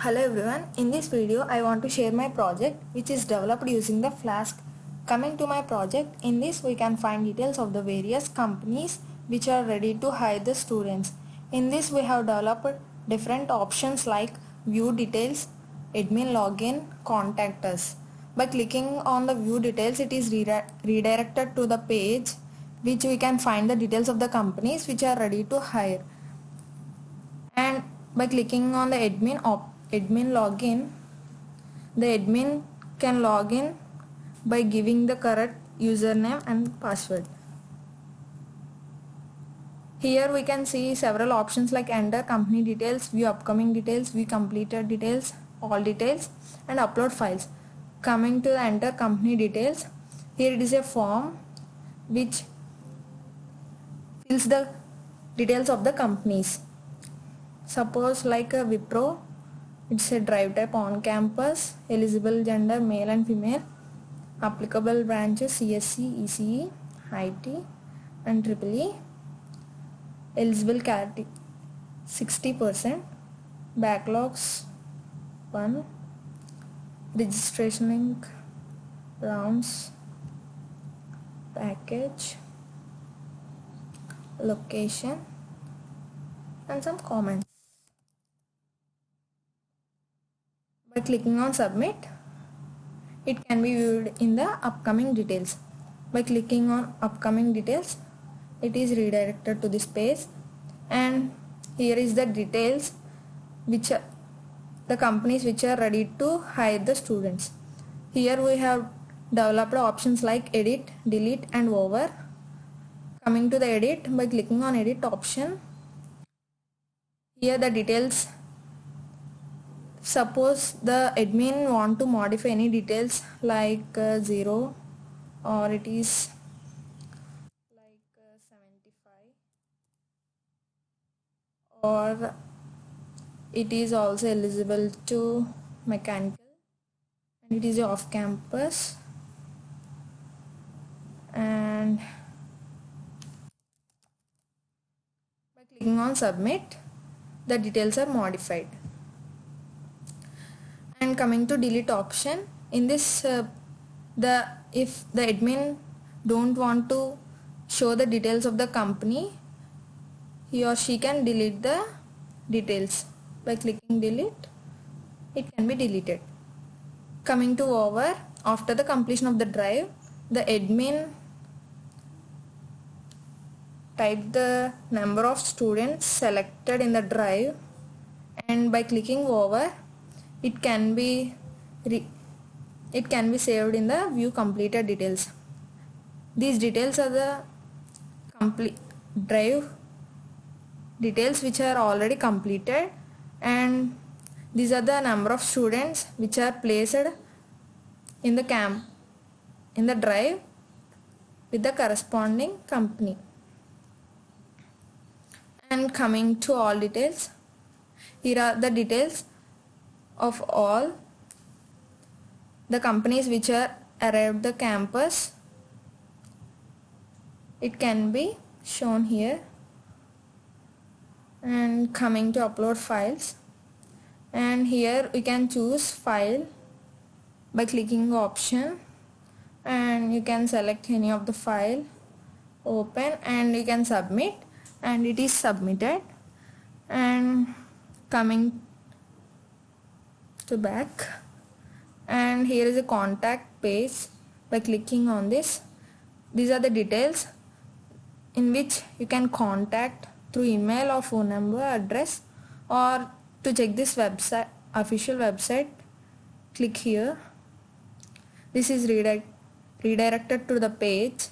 Hello everyone, in this video I want to share my project which is developed using the Flask. Coming to my project, in this we can find details of the various companies which are ready to hire the students. In this we have developed different options like view details, admin login, contact us. By clicking on the view details, it is redirected to the page which we can find the details of the companies which are ready to hire. And by clicking on the admin login, the admin can log in by giving the correct username and password. Here we can see several options like enter company details, view upcoming details, view completed details, all details, and upload files. Coming to the enter company details, here it is a form which fills the details of the companies. Suppose like a Wipro, it's a drive type on campus, eligible gender male and female, applicable branches CSC, ECE, IT and EEE, eligible category 60%, backlogs 1, registration link, rounds, package, location and some comments. By clicking on submit, it can be viewed in the upcoming details. By clicking on upcoming details, it is redirected to this page, and here is the details which are the companies which are ready to hire the students. Here we have developed options like edit, delete and over. Coming to the edit, by clicking on edit option, here the details. Suppose the admin want to modify any details like 0 or it is like 75 or it is also eligible to mechanical and it is off campus, and by clicking on submit the details are modified. And coming to delete option, in this if the admin don't want to show the details of the company, he or she can delete the details. By clicking delete, it can be deleted. Coming to over, after the completion of the drive, the admin type the number of students selected in the drive, and by clicking over, it can be saved in the view completed details. These details are the complete drive details which are already completed, and these are the number of students which are placed in the drive with the corresponding company. And coming to all details, here are the details of all the companies which are arrived the campus. It can be shown here. And coming to upload files, and here we can choose file by clicking option, and you can select any of the file, open, and you can submit, and it is submitted. And coming to back, and here is a contact page. By clicking on this, these are the details in which you can contact through email or phone number, address, or to check this website, official website, click here. This is redirected to the page,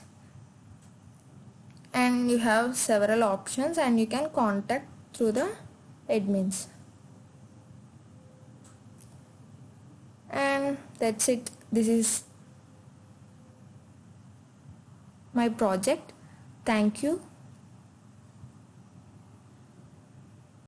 and you have several options, and you can contact through the admins. And that's it. This is my project. Thank you.